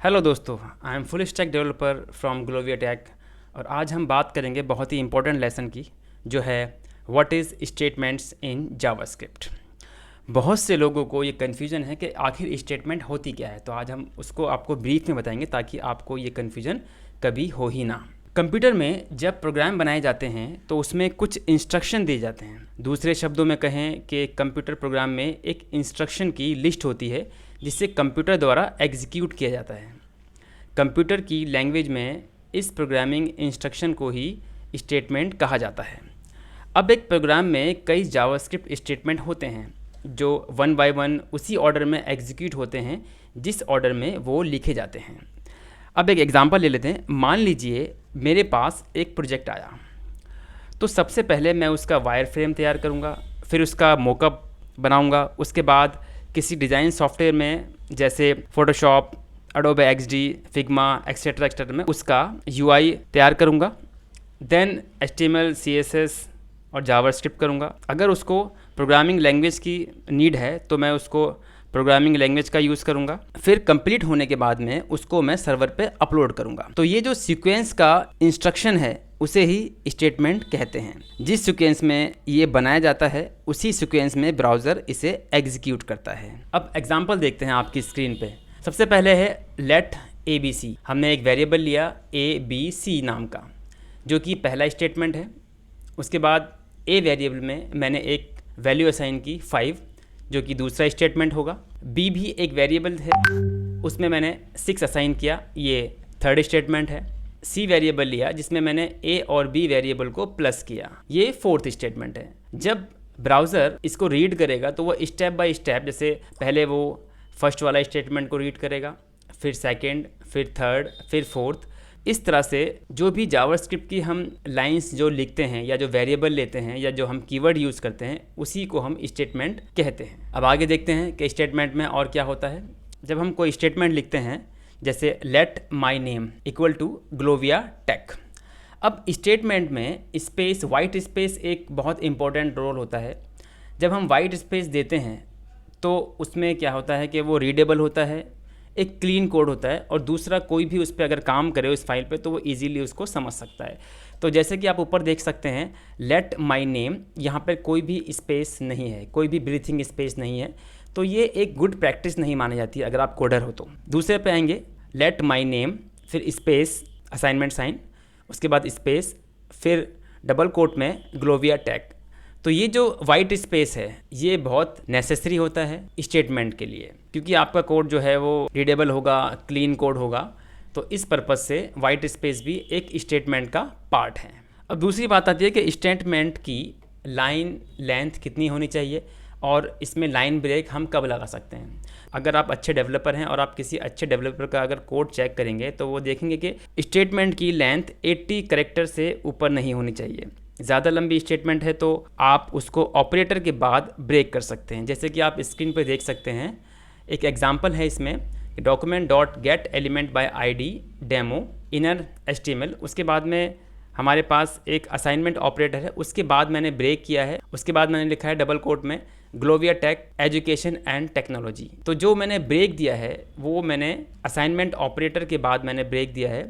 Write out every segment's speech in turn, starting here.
Hello दोस्तों, I am full stack developer from Glovia tech. और आज हम बात करेंगे बहुत ही इंपॉर्टेंट लेसन की, जो है what is statements in JavaScript. बहुत से लोगों को ये कन्फ्यूजन है कि आखिर स्टेटमेंट होती क्या है, तो आज हम उसको आपको ब्रीफ में बताएंगे ताकि आपको ये कन्फ्यूजन कभी हो ही ना। कंप्यूटर में जब प्रोग्राम बनाए जाते हैं तो उसमें कुछ इंस्ट्रक्शन दिए जाते हैं। दूसरे शब्दों में कहें कि कंप्यूटर प्रोग्राम में एक इंस्ट्रक्शन की लिस्ट होती है जिसे कंप्यूटर द्वारा एग्जीक्यूट किया जाता है। कंप्यूटर की लैंग्वेज में इस प्रोग्रामिंग इंस्ट्रक्शन को ही स्टेटमेंट कहा जाता है। अब एक प्रोग्राम में कई जावास्क्रिप्ट स्टेटमेंट होते हैं जो वन बाय वन उसी ऑर्डर में एग्जीक्यूट होते हैं जिस ऑर्डर में वो लिखे जाते हैं। अब एक एग्जांपल ले लेते हैं। मान लीजिए मेरे पास एक प्रोजेक्ट आया, तो सबसे पहले मैं उसका वायर फ्रेम तैयार करूँगा, फिर उसका मोकअप बनाऊँगा। उसके बाद किसी डिज़ाइन सॉफ्टवेयर में जैसे Photoshop, Adobe XD, Figma etcetera etcetera में उसका यूआई तैयार करूँगा। देन HTML, CSS और जावास्क्रिप्ट करूँगा। अगर उसको प्रोग्रामिंग लैंग्वेज की नीड है तो मैं उसको प्रोग्रामिंग लैंग्वेज का यूज़ करूँगा। फिर कंप्लीट होने के बाद में उसको मैं सर्वर पे अपलोड करूँगा। तो ये जो सीक्वेंस का इंस्ट्रक्शन है उसे ही स्टेटमेंट कहते हैं। जिस सीक्वेंस में ये बनाया जाता है उसी सीक्वेंस में ब्राउज़र इसे एग्जीक्यूट करता है। अब एग्जांपल देखते हैं आपकी स्क्रीन पे। सबसे पहले है लेट ABC। हमने एक वेरिएबल लिया ABC नाम का, जो कि पहला स्टेटमेंट है। उसके बाद A वेरिएबल में मैंने एक वैल्यू असाइन की 5, जो कि दूसरा स्टेटमेंट होगा। B भी एक वेरिएबल है, उसमें मैंने 6 असाइन किया, ये थर्ड स्टेटमेंट है। C वेरिएबल लिया जिसमें मैंने A और B वेरिएबल को प्लस किया, ये फोर्थ स्टेटमेंट है। जब ब्राउज़र इसको रीड करेगा तो वो स्टेप बाय स्टेप, जैसे पहले वो फर्स्ट वाला स्टेटमेंट को रीड करेगा, फिर सेकंड, फिर थर्ड, फिर फोर्थ। इस तरह से जो भी जावास्क्रिप्ट की हम लाइंस जो लिखते हैं या जो वेरिएबल लेते हैं या जो हम कीवर्ड यूज़ करते हैं उसी को हम स्टेटमेंट कहते हैं। अब आगे देखते हैं कि स्टेटमेंट में और क्या होता है। जब हम कोई स्टेटमेंट लिखते हैं जैसे let my name equal to Glovia tech. अब स्टेटमेंट में स्पेस, वाइट स्पेस एक बहुत इंपॉर्टेंट रोल होता है। जब हम वाइट स्पेस देते हैं तो उसमें क्या होता है कि वो रीडेबल होता है, एक क्लीन कोड होता है, और दूसरा कोई भी उस पर अगर काम करे उस फाइल पे तो वो इजीली उसको समझ सकता है। तो जैसे कि आप ऊपर देख सकते हैं लेट माई नेम, यहाँ पर कोई भी स्पेस नहीं है, कोई भी ब्रीथिंग स्पेस नहीं है। तो ये एक गुड प्रैक्टिस नहीं मानी जाती अगर आप कोडर हो तो। दूसरे पे आएंगे लेट माई नेम, फिर स्पेस, असाइनमेंट साइन, उसके बाद स्पेस, फिर डबल कोट में ग्लोविया टेक। तो ये जो वाइट स्पेस है ये बहुत नेसेसरी होता है स्टेटमेंट के लिए, क्योंकि आपका कोड जो है वो रीडेबल होगा, क्लीन कोड होगा। तो इस पर्पज़ से वाइट स्पेस भी एक स्टेटमेंट का पार्ट है। अब दूसरी बात आती है कि स्टेटमेंट की लाइन लेंथ कितनी होनी चाहिए और इसमें लाइन ब्रेक हम कब लगा सकते हैं। अगर आप अच्छे डेवलपर हैं और आप किसी अच्छे डेवलपर का अगर कोड चेक करेंगे तो वो देखेंगे कि स्टेटमेंट की लेंथ 80 कैरेक्टर से ऊपर नहीं होनी चाहिए। ज़्यादा लंबी स्टेटमेंट है तो आप उसको ऑपरेटर के बाद ब्रेक कर सकते हैं। जैसे कि आप स्क्रीन पर देख सकते हैं, एक एग्जांपल है इसमें document dot gate element by ID demo inner HTML। उसके बाद में हमारे पास एक असाइनमेंट ऑपरेटर है, उसके बाद मैंने ब्रेक किया है। उसके बाद मैंने लिखा है डबल कोट में ग्लोविया टेक एजुकेशन एंड टेक्नोलॉजी। तो जो मैंने ब्रेक दिया है वो मैंने असाइनमेंट ऑपरेटर के बाद मैंने ब्रेक दिया है।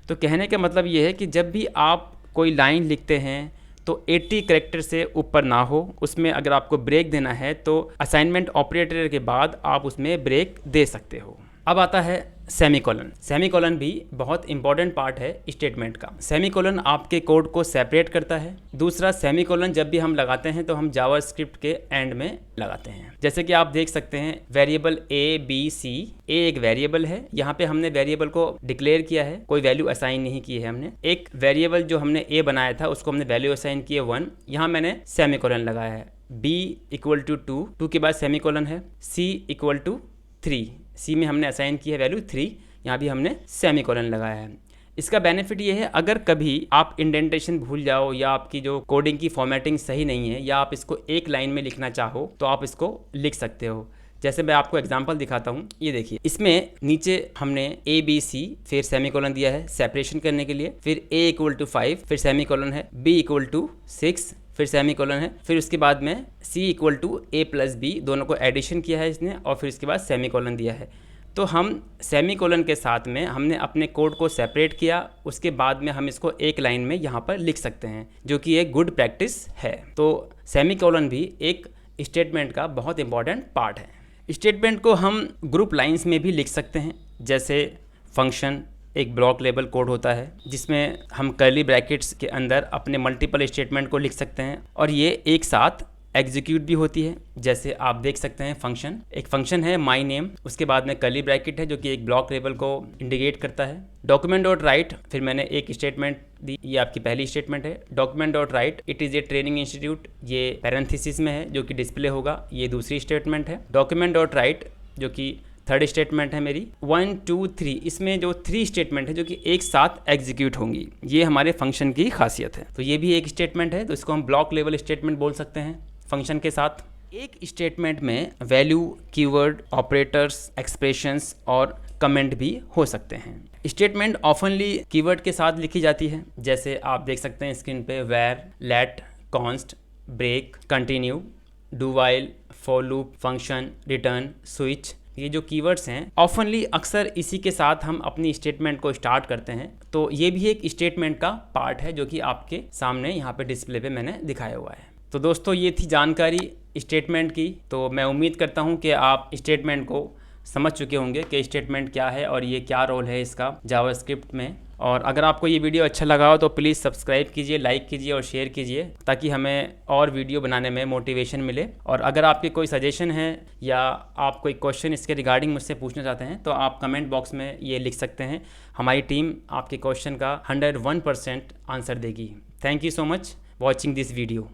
तो कहने का मतलब ये है कि जब भी आप कोई लाइन लिखते हैं तो 80 कैरेक्टर से ऊपर ना हो, उसमें अगर आपको ब्रेक देना है तो असाइनमेंट ऑपरेटर के बाद आप उसमें ब्रेक दे सकते हो। अब आता है सेमीकोलन। सेमीकोलन भी बहुत इंपॉर्टेंट पार्ट है स्टेटमेंट का। सेमीकोलन आपके कोड को सेपरेट करता है। दूसरा, सेमीकोलन जब भी हम लगाते हैं तो हम जावास्क्रिप्ट के एंड में लगाते हैं। जैसे कि आप देख सकते हैं वेरिएबल ABC, ए एक वेरिएबल है, यहाँ पे हमने वेरिएबल को डिक्लेयर किया है, कोई वैल्यू असाइन नहीं की है हमने। एक वेरिएबल जो हमने A बनाया था उसको हमने वैल्यू असाइन की है 1, यहाँ मैंने सेमीकोलन लगाया है। B इक्वल टू 2 के बाद सेमीकोलन है। C इक्वल टू 3, C में हमने असाइन की है वैल्यू 3, यहाँ भी हमने सेमीकोलन लगाया है। इसका बेनिफिट ये है, अगर कभी आप इंडेंटेशन भूल जाओ या आपकी जो कोडिंग की फॉर्मेटिंग सही नहीं है या आप इसको एक लाइन में लिखना चाहो तो आप इसको लिख सकते हो। जैसे मैं आपको एग्जांपल दिखाता हूँ, ये देखिए, इसमें नीचे हमने ABC फिर सेमीकोलन दिया है सेपरेशन करने के लिए, फिर A इक्वल टू 5 फिर सेमीकोलन है, B इक्वल टू 6 फिर सेमीकोलन है, फिर उसके बाद में C equal to A plus B दोनों को एडिशन किया है इसने और फिर उसके बाद सेमीकोलन दिया है। तो हम सेमीकोलन के साथ में हमने अपने कोड को सेपरेट किया, उसके बाद में हम इसको एक लाइन में यहाँ पर लिख सकते हैं, जो कि एक गुड प्रैक्टिस है। तो सेमीकोलन भी एक स्टेटमेंट का बहुत इंपॉर्टेंट पार्ट है। स्टेटमेंट को हम ग्रुप लाइंस में भी लिख सकते हैं, जैसे फंक्शन एक ब्लॉक लेवल कोड होता है जिसमें हम कर्ली ब्रैकेट्स के अंदर अपने मल्टीपल स्टेटमेंट को लिख सकते हैं और ये एक साथ एग्जीक्यूट भी होती है। जैसे आप देख सकते हैं फंक्शन, एक फंक्शन है माई नेम, उसके बाद में कर्ली ब्रैकेट है जो कि एक ब्लॉक लेवल को इंडिकेट करता है। डॉक्यूमेंट डॉट राइट, फिर मैंने एक स्टेटमेंट दी, ये आपकी पहली स्टेटमेंट है। Document dot right it is a training institute, ये पैरेंथेसिस में है जो कि डिस्प्ले होगा, ये दूसरी स्टेटमेंट है। डॉक्यूमेंट डॉट राइट जो कि थर्ड स्टेटमेंट है मेरी। 1 2 3 इसमें जो 3 स्टेटमेंट है जो कि एक साथ एग्जीक्यूट होंगी, ये हमारे फंक्शन की खासियत है। तो ये भी एक स्टेटमेंट है, तो इसको हम ब्लॉक लेवल स्टेटमेंट बोल सकते हैं फंक्शन के साथ। एक स्टेटमेंट में वैल्यू, कीवर्ड, ऑपरेटर्स, एक्सप्रेशंस और कमेंट भी हो सकते हैं। स्टेटमेंट ऑफनली कीवर्ड के साथ लिखी जाती है, जैसे आप देख सकते हैं स्क्रीन पे var, let, const, break, continue, do while, for loop, function, return, switch. ये जो कीवर्ड्स हैं ऑफनली अक्सर इसी के साथ हम अपनी स्टेटमेंट को स्टार्ट करते हैं। तो ये भी एक स्टेटमेंट का पार्ट है जो कि आपके सामने यहाँ पे डिस्प्ले पे मैंने दिखाया हुआ है। तो दोस्तों ये थी जानकारी स्टेटमेंट की। तो मैं उम्मीद करता हूँ कि आप स्टेटमेंट को समझ चुके होंगे कि स्टेटमेंट क्या है और ये क्या रोल है इसका जावास्क्रिप्ट में। और अगर आपको ये वीडियो अच्छा लगा हो तो प्लीज़ सब्सक्राइब कीजिए, लाइक कीजिए और शेयर कीजिए, ताकि हमें और वीडियो बनाने में मोटिवेशन मिले। और अगर आपके कोई सजेशन है या आप कोई क्वेश्चन इसके रिगार्डिंग मुझसे पूछना चाहते हैं तो आप कमेंट बॉक्स में ये लिख सकते हैं। हमारी टीम आपके क्वेश्चन का 101% आंसर देगी। Thank you so much watching this video.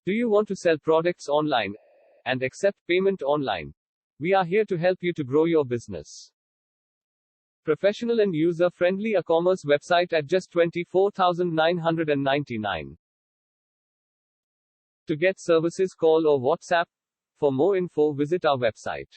Do you want to sell products online and accept payment online? We are here to help you to grow your business. Professional and user-friendly e-commerce website at just $24,999. To get services, call or WhatsApp. For more info, visit our website.